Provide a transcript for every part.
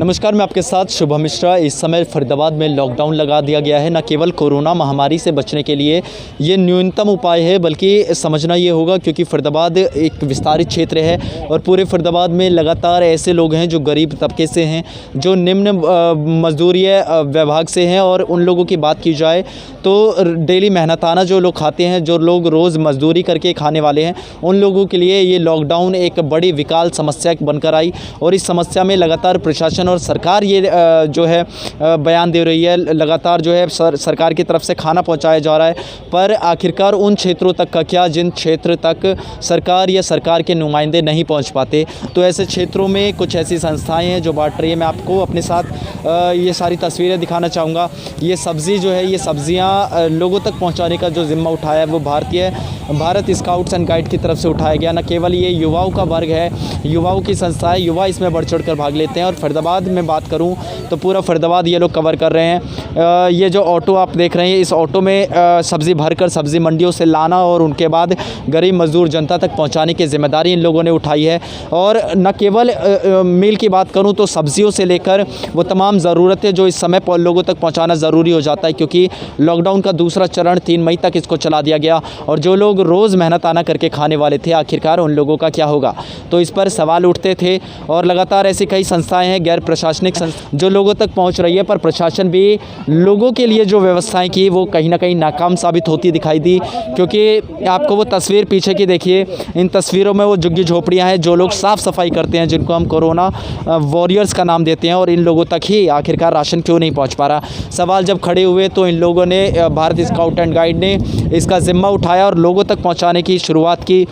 नमस्कार, मैं आपके साथ शुभम मिश्रा। इस समय फरीदाबाद में लॉकडाउन लगा दिया गया है। न केवल कोरोना महामारी से बचने के लिए ये न्यूनतम उपाय है, बल्कि समझना ये होगा क्योंकि फरीदाबाद एक विस्तारित क्षेत्र है और पूरे फरीदाबाद में लगातार ऐसे लोग हैं जो गरीब तबके से हैं, जो निम्न मजदूरी विभाग से हैं। और उन लोगों की बात की जाए तो डेली मेहनताना जो लोग खाते हैं, जो लोग रोज़ मजदूरी करके खाने वाले हैं, उन लोगों के लिए ये लॉकडाउन एक बड़ी विकराल समस्या बनकर आई। और इस समस्या में लगातार प्रशासन और सरकार ये जो है बयान दे रही है, लगातार जो है सरकार की तरफ से खाना पहुंचाया जा रहा है। पर आखिरकार उन क्षेत्रों तक का क्या जिन क्षेत्र तक सरकार या सरकार के नुमाइंदे नहीं पहुंच पाते। तो ऐसे क्षेत्रों में कुछ ऐसी संस्थाएं हैं जो बांट रही है। मैं आपको अपने साथ ये सारी तस्वीरें दिखाना चाहूँगा। ये सब्ज़ी जो है, ये सब्ज़ियाँ लोगों तक पहुँचाने का जो ज़िम्मा उठाया है वो भारत स्काउट्स एंड गाइड की तरफ से उठाया गया। न केवल ये युवाओं का वर्ग है, युवाओं की संस्था है, युवा इसमें बढ़ चढ़ कर भाग लेते हैं। और फरीदाबाद में बात करूं तो पूरा फरीदाबाद ये लोग कवर कर रहे हैं। ये जो ऑटो आप देख रहे हैं, इस ऑटो में सब्ज़ी भरकर सब्ज़ी मंडियों से लाना और उनके बाद गरीब मजदूर जनता तक पहुंचाने की ज़िम्मेदारी इन लोगों ने उठाई है। और न केवल मील की बात करूं तो सब्जियों से लेकर वो तमाम ज़रूरतें जो इस समय लोगों तक पहुँचाना ज़रूरी हो जाता है, क्योंकि लॉकडाउन का दूसरा चरण 3 मई तक इसको चला दिया गया। और जो लोग रोज़ मेहनताना करके खाने वाले थे, आखिरकार उन लोगों का क्या होगा। तो इस पर सवाल उठते थे। और लगातार ऐसी कई संस्थाएं हैं गैर प्रशासनिक जो लोगों तक पहुंच रही है, पर प्रशासन भी लोगों के लिए जो व्यवस्थाएं की वो कहीं ना कहीं नाकाम साबित होती दिखाई दी। क्योंकि आपको वो तस्वीर पीछे की देखिए, इन तस्वीरों में वो झुग्गी झोपड़ियां हैं जो लोग साफ़ सफाई करते हैं, जिनको हम कोरोना वॉरियर्स का नाम देते हैं। और इन लोगों तक ही आखिरकार राशन क्यों नहीं पहुँच पा रहा। सवाल जब खड़े हुए तो इन लोगों ने, भारत स्काउट एंड गाइड ने इसका ज़िम्मा उठाया और लोगों तक पहुँचाने की शुरुआत की।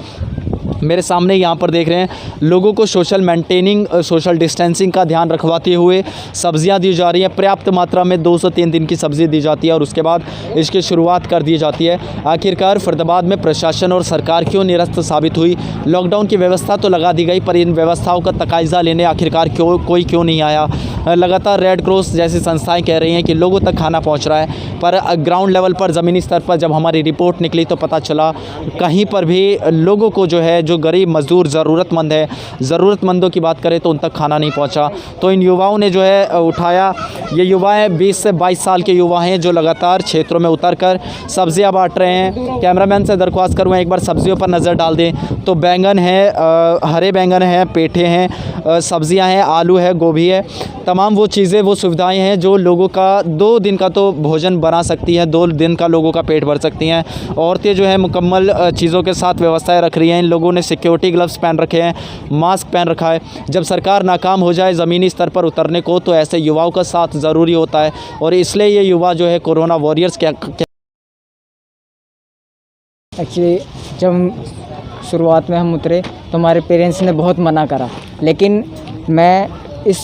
मेरे सामने यहाँ पर देख रहे हैं, लोगों को सोशल डिस्टेंसिंग का ध्यान रखवाते हुए सब्जियाँ दी जा रही हैं। पर्याप्त मात्रा में 2 से 3 दिन की सब्ज़ी दी जाती है और उसके बाद इसकी शुरुआत कर दी जाती है। आखिरकार फरीदाबाद में प्रशासन और सरकार क्यों निरस्त साबित हुई। लॉकडाउन की व्यवस्था तो लगा दी गई, पर इन व्यवस्थाओं का तकाज़ा लेने आखिरकार कोई क्यों नहीं आया। लगातार रेड क्रॉस जैसी संस्थाएँ कह रही हैं कि लोगों तक खाना पहुँच रहा है, पर ग्राउंड लेवल पर, ज़मीनी स्तर पर जब हमारी रिपोर्ट निकली तो पता चला कहीं पर भी लोगों को जो गरीब मजदूर ज़रूरतमंद है, ज़रूरतमंदों की बात करें तो उन तक खाना नहीं पहुंचा। तो इन युवाओं ने जो है उठाया। ये युवा हैं, 20 से 22 साल के युवा हैं जो लगातार क्षेत्रों में उतरकर सब्जियां बांट रहे हैं। कैमरामैन से दरख्वास्त करूँगा एक बार सब्जियों पर नज़र डाल दें तो बैंगन है, हरे बैंगन हैं, पेठे हैं, सब्जियाँ हैं, आलू है, गोभी है, तमाम वो चीज़ें, वो सुविधाएँ हैं जो लोगों का 2 दिन का तो भोजन बना सकती हैं, 2 दिन का लोगों का पेट भर सकती हैं। औरतें जो है मुकम्मल चीज़ों के साथ व्यवस्थाएँ रख रही हैं। इन लोगों ने सिक्योरिटी ग्लव्स पहन रखे हैं, मास्क पहन रखा है। जब सरकार नाकाम हो जाए ज़मीनी स्तर पर उतरने को, तो ऐसे युवाओं का साथ ज़रूरी होता है। और इसलिए ये युवा जो है कोरोना वॉरियर्स क्या एक्चुअली जब शुरुआत में हम उतरे तो हमारे पेरेंट्स ने बहुत मना करा, लेकिन मैं इस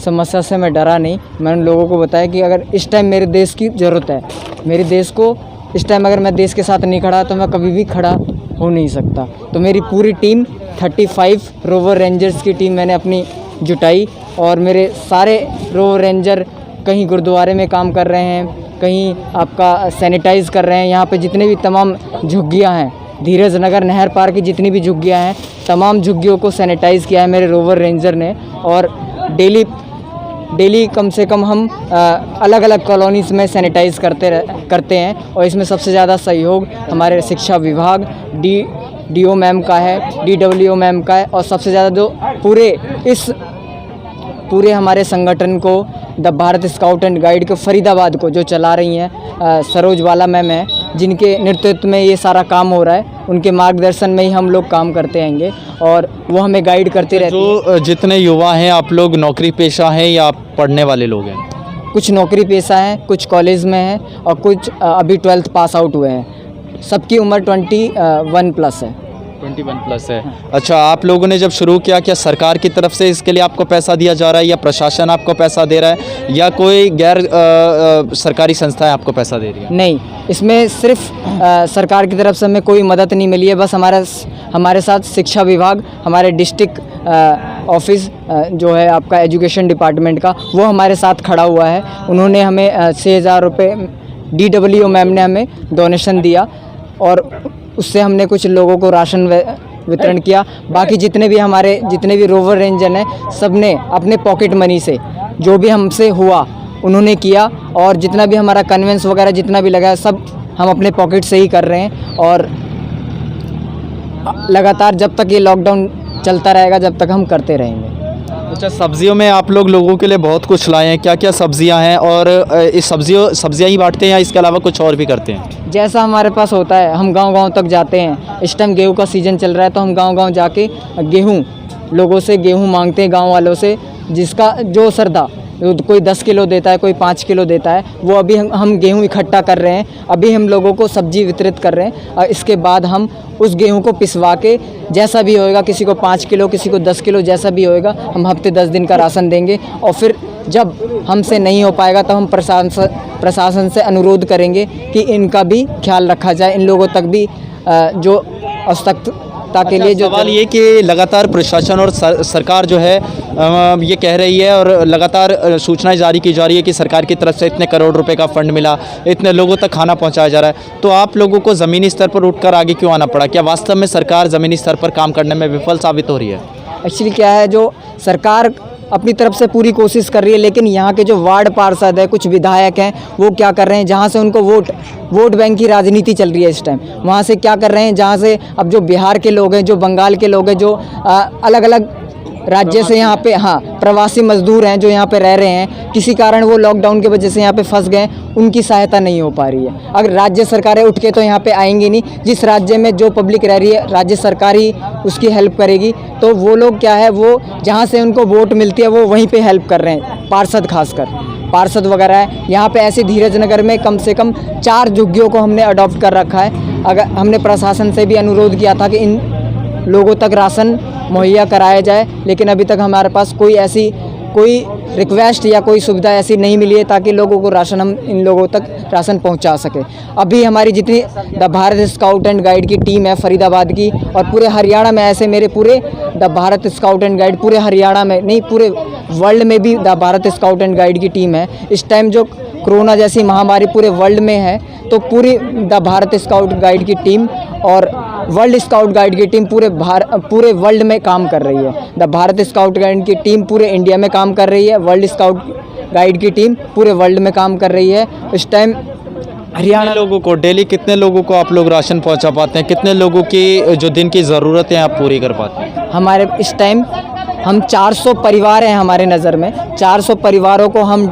समस्या से मैं डरा नहीं। मैंने लोगों को बताया कि अगर इस टाइम मेरे देश की ज़रूरत है, मेरे देश को इस टाइम अगर मैं देश के साथ नहीं खड़ा तो मैं कभी भी खड़ा हो नहीं सकता। तो मेरी पूरी टीम 35 रोवर रेंजर्स की टीम मैंने अपनी जुटाई। और मेरे सारे रोवर रेंजर कहीं गुरुद्वारे में काम कर रहे हैं, कहीं आपका सैनिटाइज़ कर रहे हैं। यहाँ पे जितने भी तमाम झुग्गियाँ हैं, धीरज नगर नहर पार की जितनी भी झुग्गियाँ हैं, तमाम झुग्गियों को सैनिटाइज़ किया है मेरे रोवर रेंजर ने। और डेली कम से कम हम अलग अलग कॉलोनीज़ में सैनिटाइज़ करते हैं। और इसमें सबसे ज़्यादा सहयोग हमारे शिक्षा विभाग DO मैम का है, DWO मैम का है। और सबसे ज़्यादा जो पूरे हमारे संगठन को, the Bharat scout and guide को, फरीदाबाद को जो चला रही हैं सरोज वाला मैम है, जिनके नेतृत्व में ये सारा काम हो रहा है। उनके मार्गदर्शन में ही हम लोग काम करते रहेंगे और वो हमें गाइड करते रहते हैं। जो जितने युवा हैं, आप लोग नौकरी पेशा हैं या पढ़ने वाले लोग हैं? कुछ नौकरी पेशा हैं, कुछ कॉलेज में हैं और कुछ अभी 12th पास आउट हुए हैं। सबकी उम्र 21 प्लस है। 21 प्लस है। अच्छा, आप लोगों ने जब शुरू किया, क्या सरकार की तरफ से इसके लिए आपको पैसा दिया जा रहा है या प्रशासन आपको पैसा दे रहा है या कोई गैर सरकारी संस्थाएं आपको पैसा दे रही है? नहीं, इसमें सिर्फ सरकार की तरफ से हमें कोई मदद नहीं मिली है। बस हमारे साथ शिक्षा विभाग, हमारे डिस्ट्रिक्ट ऑफिस जो है आपका एजुकेशन डिपार्टमेंट का, वो हमारे साथ खड़ा हुआ है। उन्होंने हमें 6,000 रुपये, DWO मैम ने हमें डोनेशन दिया और उससे हमने कुछ लोगों को वितरण किया। बाकी जितने भी रोवर रेंजर हैं, सब ने अपने पॉकेट मनी से जो भी हमसे हुआ उन्होंने किया, और जितना भी हमारा कन्वेंस वगैरह जितना भी लगा है सब हम अपने पॉकेट से ही कर रहे हैं। और लगातार जब तक ये लॉकडाउन चलता रहेगा जब तक हम करते रहेंगे। अच्छा, सब्जियों में आप लोगों के लिए बहुत कुछ लाए हैं, क्या क्या सब्जियां हैं, और इस सब्जियां ही बांटते हैं या इसके अलावा कुछ और भी करते हैं? जैसा हमारे पास होता है हम गांव-गांव तक जाते हैं। इस टाइम गेहूं का सीज़न चल रहा है तो हम गांव-गांव जाके लोगों से गेहूं मांगते हैं, गांव वालों से, जिसका जो श्रद्धा, कोई 10 किलो देता है, कोई 5 किलो देता है, वो अभी हम गेहूं इकट्ठा कर रहे हैं। अभी हम लोगों को सब्जी वितरित कर रहे हैं और इसके बाद हम उस गेहूं को पिसवा के जैसा भी होएगा, किसी को 5 किलो, किसी को 10 किलो, जैसा भी होएगा, हम हफ्ते 10 दिन का राशन देंगे। और फिर जब हमसे नहीं हो पाएगा तो हम प्रशासन से अनुरोध करेंगे कि इनका भी ख्याल रखा जाए, इन लोगों तक भी जो आवश्यकता के लिए जो सवाल ये कि लगातार प्रशासन और सरकार जो है ये कह रही है और लगातार सूचनाएं जारी की जा रही है कि सरकार की तरफ से इतने करोड़ रुपए का फंड मिला, इतने लोगों तक खाना पहुंचाया जा रहा है, तो आप लोगों को ज़मीनी स्तर पर उठकर आगे क्यों आना पड़ा? क्या वास्तव में सरकार ज़मीनी स्तर पर काम करने में विफल साबित हो रही है? एक्चुअली क्या है, जो सरकार अपनी तरफ से पूरी कोशिश कर रही है, लेकिन यहाँ के जो वार्ड पार्षद है, कुछ विधायक हैं, वो क्या कर रहे हैं, जहाँ से उनको वोट बैंक की राजनीति चल रही है इस टाइम, वहाँ से क्या कर रहे हैं, जहाँ से अब जो बिहार के लोग हैं, जो बंगाल के लोग हैं, जो अलग अलग राज्य से यहाँ पे प्रवासी मजदूर हैं जो यहाँ पे रह रहे हैं, किसी कारण वो लॉकडाउन की वजह से यहाँ पे फंस गए, उनकी सहायता नहीं हो पा रही है। अगर राज्य सरकारें उठ के तो यहाँ पे आएंगी नहीं, जिस राज्य में जो पब्लिक रह रही है राज्य सरकार ही उसकी हेल्प करेगी, तो वो लोग क्या है, वो जहाँ से उनको वोट मिलती है वो वहीं पर हेल्प कर रहे हैं। पार्षद वगैरह है यहाँ पे। ऐसे धीरज नगर में कम से कम 4 झुग्गियों को हमने अडॉप्ट कर रखा है। अगर हमने प्रशासन से भी अनुरोध किया था कि इन लोगों तक राशन मुहैया कराया जाए, लेकिन अभी तक हमारे पास कोई रिक्वेस्ट या कोई सुविधा ऐसी नहीं मिली है ताकि लोगों को हम इन लोगों तक राशन पहुंचा सके। अभी हमारी जितनी the Bharat scout and guide की टीम है फरीदाबाद की, और पूरे हरियाणा में ऐसे मेरे पूरे the Bharat scout and guide पूरे हरियाणा में नहीं, पूरे वर्ल्ड में भी the Bharat scout and guide की टीम है। इस टाइम जो कोरोना जैसी महामारी पूरे वर्ल्ड में है, तो पूरी द भारत स्काउट गाइड की टीम और वर्ल्ड स्काउट गाइड की टीम पूरे वर्ल्ड में काम कर रही है। द भारत स्काउट गाइड की टीम पूरे इंडिया में काम कर रही है, वर्ल्ड स्काउट गाइड की टीम पूरे वर्ल्ड में काम कर रही है। इस टाइम हरियाणा लोगों को डेली कितने लोगों को आप लोग राशन पहुंचा पाते हैं? कितने लोगों की जो दिन की ज़रूरतें आप पूरी कर पाते हैं? हमारे इस टाइम हम 400 परिवार हैं हमारे नज़र में। 400 परिवारों को हम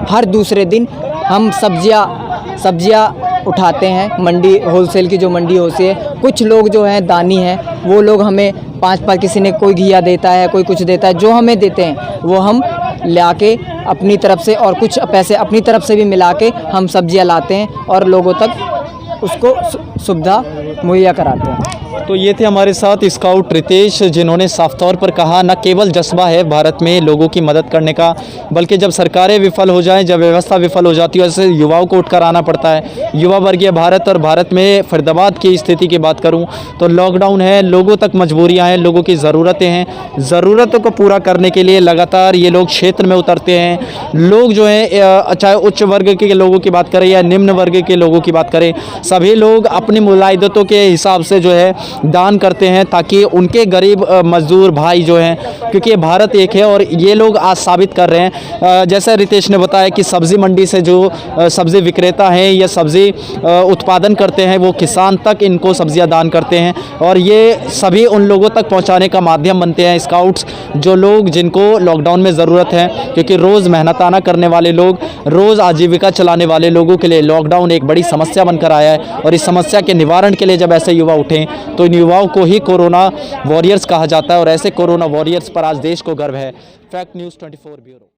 हर दूसरे दिन हम सब्जियां उठाते हैं, मंडी होलसेल की जो मंडी होती है। कुछ लोग जो हैं दानी हैं, वो लोग हमें 5 किसी ने कोई घिया देता है, कोई कुछ देता है, जो हमें देते हैं वो हम लाके अपनी तरफ से और कुछ पैसे अपनी तरफ से भी मिला के हम सब्जियां लाते हैं और लोगों तक उसको सुविधा मुहैया कराते हैं। तो ये थे हमारे साथ स्काउट रितेश, जिन्होंने साफ तौर पर कहा न केवल जज्बा है भारत में लोगों की मदद करने का, बल्कि जब सरकारें विफल हो जाएं, जब व्यवस्था विफल हो जाती है, ऐसे युवाओं को उठकर आना पड़ता है। युवा वर्गीय भारत, और भारत में फरीदाबाद की स्थिति की बात करूं तो लॉकडाउन है, लोगों तक मजबूरियां हैं, लोगों की ज़रूरतें हैं, ज़रूरतों को पूरा करने के लिए लगातार ये लोग क्षेत्र में उतरते हैं। लोग जो हैं, चाहे उच्च वर्ग के लोगों की बात करें या निम्न वर्ग के लोगों की बात करें, सभी लोग अपनी मुलायदतों के हिसाब से जो है दान करते हैं, ताकि उनके गरीब मजदूर भाई जो हैं, क्योंकि ये भारत एक है और ये लोग आज साबित कर रहे हैं। जैसे रितेश ने बताया कि सब्ज़ी मंडी से जो सब्ज़ी विक्रेता हैं या सब्ज़ी उत्पादन करते हैं, वो किसान तक इनको सब्ज़ियां दान करते हैं, और ये सभी उन लोगों तक पहुंचाने का माध्यम बनते हैं स्काउट्स, जो लोग जिनको लॉकडाउन में ज़रूरत है, क्योंकि रोज़ मेहनताना करने वाले लोग, रोज़ आजीविका चलाने वाले लोगों के लिए लॉकडाउन एक बड़ी समस्या बनकर आया है। और इस समस्या के निवारण के लिए जब ऐसे युवा उठें तो इन युवाओं को ही कोरोना वॉरियर्स कहा जाता है, और ऐसे कोरोना वॉरियर्स पर आज देश को गर्व है। Fact news 24 bureau.